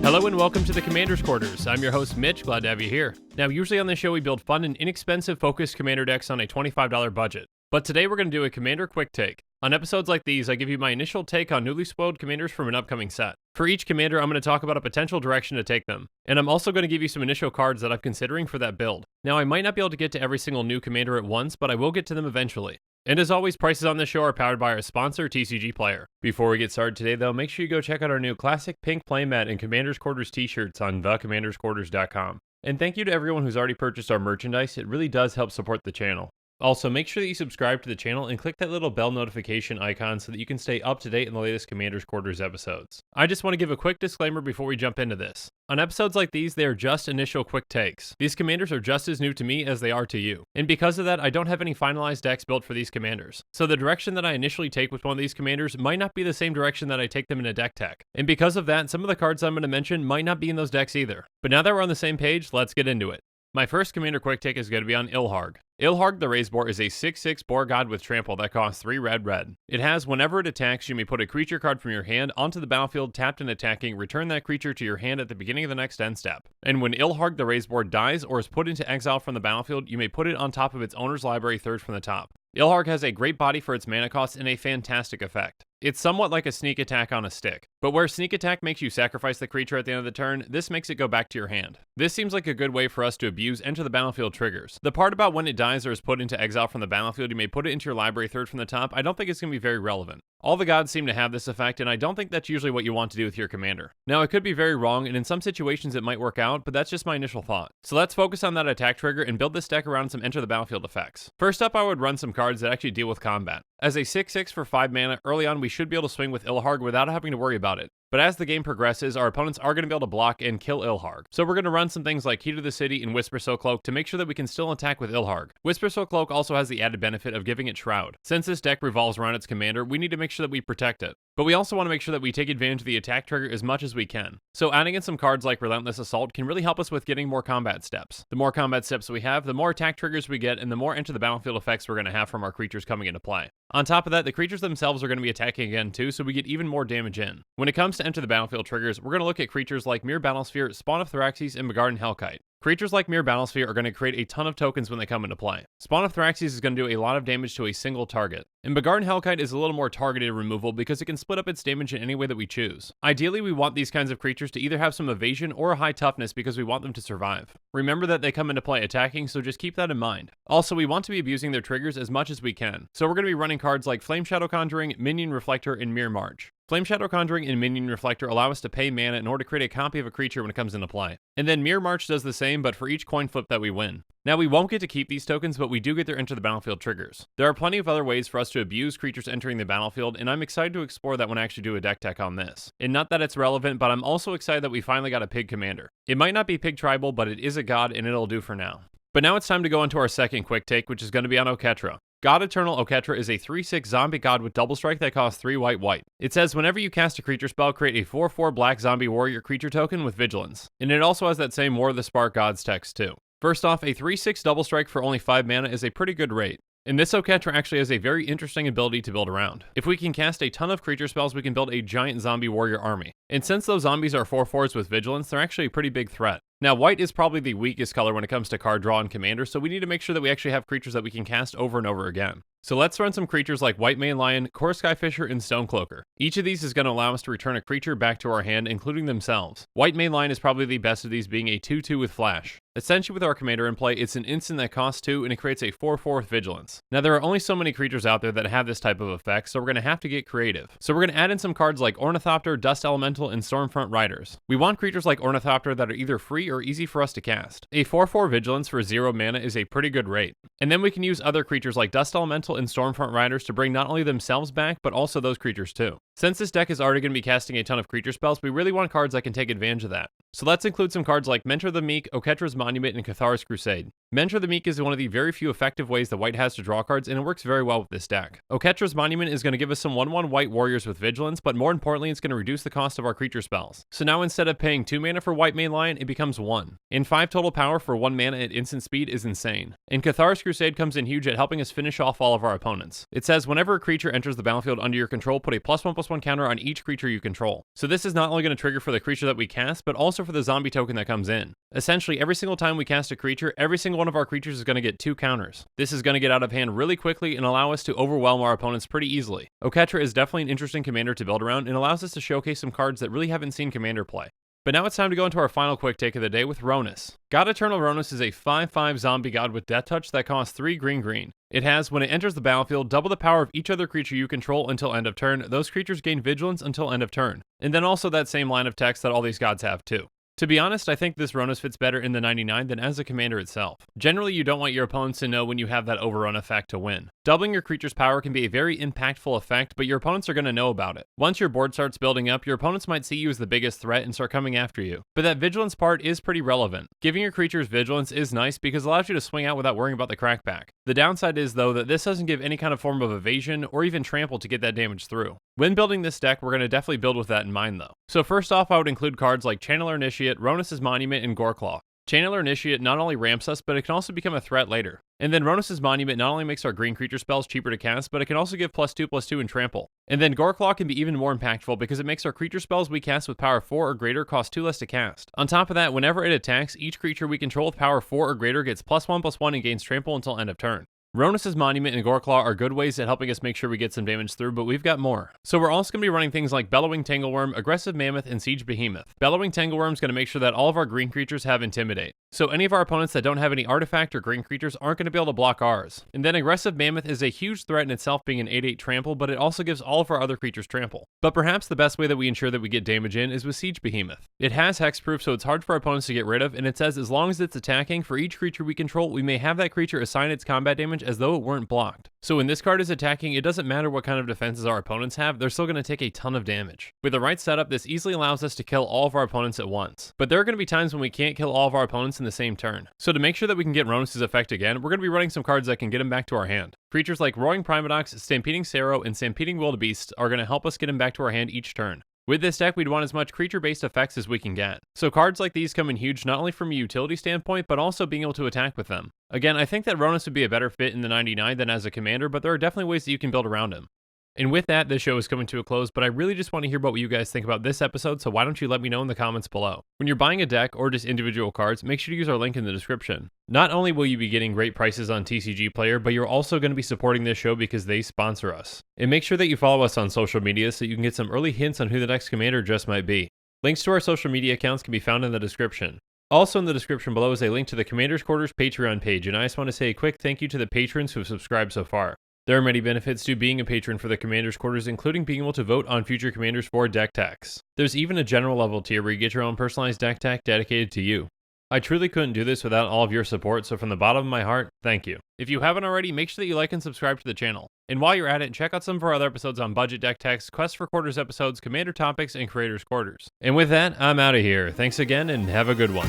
Hello and welcome to the Commander's Quarters. I'm your host Mitch, glad to have you here. Now usually on this show we build fun and inexpensive focused Commander decks on a $25 budget. But today we're going to do a Commander Quick Take. On episodes like these, I give you my initial take on newly spoiled commanders from an upcoming set. For each commander, I'm going to talk about a potential direction to take them. And I'm also going to give you some initial cards that I'm considering for that build. Now I might not be able to get to every single new commander at once, but I will get to them eventually. And as always, prices on this show are powered by our sponsor, TCG Player. Before we get started today though, make sure you go check out our new classic pink playmat and Commander's Quarters t-shirts on thecommandersquarters.com. And thank you to everyone who's already purchased our merchandise, it really does help support the channel. Also, make sure that you subscribe to the channel and click that little bell notification icon so that you can stay up to date in the latest Commander's Quarters episodes. I just want to give a quick disclaimer before we jump into this. On episodes like these, they are just initial quick takes. These commanders are just as new to me as they are to you. And because of that, I don't have any finalized decks built for these commanders. So the direction that I initially take with one of these commanders might not be the same direction that I take them in a deck tech. And because of that, some of the cards I'm going to mention might not be in those decks either. But now that we're on the same page, let's get into it. My first commander quick take is going to be on Ilharg. Ilharg the Raise Boar is a 6/6 boar god with trample that costs 3 red. It has whenever it attacks, you may put a creature card from your hand onto the battlefield tapped and attacking, return that creature to your hand at the beginning of the next end step. And when Ilharg the Raise Boar dies or is put into exile from the battlefield, you may put it on top of its owner's library third from the top. Ilharg has a great body for its mana cost and a fantastic effect. It's somewhat like a sneak attack on a stick, but where sneak attack makes you sacrifice the creature at the end of the turn, this makes it go back to your hand. This seems like a good way for us to abuse enter the battlefield triggers. The part about when it dies or is put into exile from the battlefield, you may put it into your library third from the top, I don't think it's going to be very relevant. All the gods seem to have this effect, and I don't think that's usually what you want to do with your commander. Now, I could be very wrong, and in some situations it might work out, but that's just my initial thought. So let's focus on that attack trigger and build this deck around some enter the battlefield effects. First up, I would run some cards that actually deal with combat. As a 6/6 for 5 mana, early on we should be able to swing with Ilharg without having to worry about it. But as the game progresses, our opponents are going to be able to block and kill Ilharg. So we're going to run some things like Key to the City and Whispersoul Cloak to make sure that we can still attack with Ilharg. Whispersoul Cloak also has the added benefit of giving it Shroud. Since this deck revolves around its commander, we need to make sure that we protect it. But we also want to make sure that we take advantage of the attack trigger as much as we can. So adding in some cards like Relentless Assault can really help us with getting more combat steps. The more combat steps we have, the more attack triggers we get, and the more enter the battlefield effects we're going to have from our creatures coming into play. On top of that, the creatures themselves are going to be attacking again too, so we get even more damage in. When it comes to enter the battlefield triggers, we're going to look at creatures like Myr Battlesphere, Spawn of Thraxes, and Begarden Hellkite. Creatures like Myr Battlesphere are going to create a ton of tokens when they come into play. Spawn of Thraxes is going to do a lot of damage to a single target. And Begarden Hellkite is a little more targeted removal because it can split up its damage in any way that we choose. Ideally, we want these kinds of creatures to either have some evasion or a high toughness because we want them to survive. Remember that they come into play attacking, so just keep that in mind. Also, we want to be abusing their triggers as much as we can. So we're going to be running cards like Flame Shadow Conjuring, Minion Reflector, and Myr March. Flame Shadow Conjuring and Minion Reflector allow us to pay mana in order to create a copy of a creature when it comes into play. And then Myr March does the same, but for each coin flip that we win. Now, we won't get to keep these tokens, but we do get their enter the battlefield triggers. There are plenty of other ways for us to abuse creatures entering the battlefield, and I'm excited to explore that when I actually do a deck tech on this. And not that it's relevant, but I'm also excited that we finally got a pig commander. It might not be pig tribal, but it is a god, and it'll do for now. But now it's time to go into our second quick take, which is going to be on Oketra. God Eternal Oketra is a 3/6 zombie god with double strike that costs 3 white. It says whenever you cast a creature spell, create a 4/4 black zombie warrior creature token with vigilance. And it also has that same War of the Spark gods text too. First off, a 3/6 double strike for only 5 mana is a pretty good rate. And this Oketra actually has a very interesting ability to build around. If we can cast a ton of creature spells, we can build a giant zombie warrior army. And since those zombies are 4/4s with vigilance, they're actually a pretty big threat. Now, white is probably the weakest color when it comes to card draw and commander, so we need to make sure that we actually have creatures that we can cast over and over again. So let's run some creatures like White Mane Lion, Kor Skyfisher, and Stonecloaker. Each of these is going to allow us to return a creature back to our hand, including themselves. White Mane Lion is probably the best of these, being a 2/2 with flash. Essentially, with our commander in play, it's an instant that costs 2, and it creates a 4/4 with vigilance. Now, there are only so many creatures out there that have this type of effect, so we're going to have to get creative. So we're going to add in some cards like Ornithopter, Dust Elemental, and Stormfront Riders. We want creatures like Ornithopter that are either free or easy for us to cast. A 4/4 vigilance for 0 mana is a pretty good rate. And then we can use other creatures like Dust Elemental and Stormfront Riders to bring not only themselves back, but also those creatures too. Since this deck is already going to be casting a ton of creature spells, we really want cards that can take advantage of that. So let's include some cards like Mentor the Meek, Oketra's Monument, and Cathar's Crusade. Mentor the Meek is one of the very few effective ways that white has to draw cards, and it works very well with this deck. Oketra's Monument is going to give us some 1/1 white warriors with vigilance, but more importantly, it's going to reduce the cost of our creature spells. So now instead of paying 2 mana for White Mane Lion, it becomes 1, and 5 total power for 1 mana at instant speed is insane. And Cathar's Crusade comes in huge at helping us finish off all of our opponents. It says whenever a creature enters the battlefield under your control, put a +1/+1 counter on each creature you control. So this is not only going to trigger for the creature that we cast, but also for the zombie token that comes in. Essentially, every single time we cast a creature, every single one of our creatures is going to get 2 counters. This is going to get out of hand really quickly and allow us to overwhelm our opponents pretty easily. Oketra is definitely an interesting commander to build around and allows us to showcase some cards that really haven't seen commander play. But now it's time to go into our final quick take of the day with Rhonas. God Eternal Rhonas is a 5/5 zombie god with Death Touch that costs 3 green. It has, when it enters the battlefield, double the power of each other creature you control until end of turn. Those creatures gain Vigilance until end of turn. And then also that same line of text that all these gods have too. To be honest, I think this Rhonas fits better in the 99 than as a commander itself. Generally, you don't want your opponents to know when you have that overrun effect to win. Doubling your creature's power can be a very impactful effect, but your opponents are going to know about it. Once your board starts building up, your opponents might see you as the biggest threat and start coming after you. But that Vigilance part is pretty relevant. Giving your creatures Vigilance is nice because it allows you to swing out without worrying about the crackback. The downside is, though, that this doesn't give any kind of form of evasion or even trample to get that damage through. When building this deck, we're going to definitely build with that in mind, though. So first off, I would include cards like Channeler Initiate, Rhonas' Monument, and Goreclaw. Channeler Initiate not only ramps us, but it can also become a threat later. And then Rhonas' Monument not only makes our green creature spells cheaper to cast, but it can also give +2/+2 in trample. And then Goreclaw can be even more impactful because it makes our creature spells we cast with power 4 or greater cost 2 less to cast. On top of that, whenever it attacks, each creature we control with power 4 or greater gets +1/+1 and gains trample until end of turn. Rhonas' Monument and Goreclaw are good ways at helping us make sure we get some damage through, but we've got more. So we're also going to be running things like Bellowing Tangleworm, Aggressive Mammoth, and Siege Behemoth. Bellowing Tangleworm is going to make sure that all of our green creatures have Intimidate. So any of our opponents that don't have any artifact or green creatures aren't going to be able to block ours. And then Aggressive Mammoth is a huge threat in itself, being an 8/8 trample, but it also gives all of our other creatures trample. But perhaps the best way that we ensure that we get damage in is with Siege Behemoth. It has hexproof, so it's hard for our opponents to get rid of, and it says as long as it's attacking, for each creature we control, we may have that creature assign its combat damage as though it weren't blocked. So when this card is attacking, it doesn't matter what kind of defenses our opponents have, they're still going to take a ton of damage. With the right setup, this easily allows us to kill all of our opponents at once. But there are going to be times when we can't kill all of our opponents in the same turn. So to make sure that we can get Rhonas' effect again, we're going to be running some cards that can get him back to our hand. Creatures like Roaring Primodox, Stampeding Sero, and Stampeding Wildebeest are going to help us get him back to our hand each turn. With this deck, we'd want as much creature-based effects as we can get. So cards like these come in huge not only from a utility standpoint, but also being able to attack with them. Again, I think that Rhonas would be a better fit in the 99 than as a commander, but there are definitely ways that you can build around him. And with that, this show is coming to a close, but I really just want to hear about what you guys think about this episode, so why don't you let me know in the comments below. When you're buying a deck or just individual cards, make sure to use our link in the description. Not only will you be getting great prices on TCG Player, but you're also going to be supporting this show because they sponsor us. And make sure that you follow us on social media so you can get some early hints on who the next commander just might be. Links to our social media accounts can be found in the description. Also in the description below is a link to the Commander's Quarters Patreon page, and I just want to say a quick thank you to the patrons who have subscribed so far. There are many benefits to being a patron for the Commander's Quarters, including being able to vote on future commanders for deck techs. There's even a general level tier where you get your own personalized deck tech dedicated to you. I truly couldn't do this without all of your support, so from the bottom of my heart, thank you. If you haven't already, make sure that you like and subscribe to the channel. And while you're at it, check out some of our other episodes on budget deck techs, Quest for Quarters episodes, Commander topics, and Creators Quarters. And with that, I'm out of here. Thanks again, and have a good one.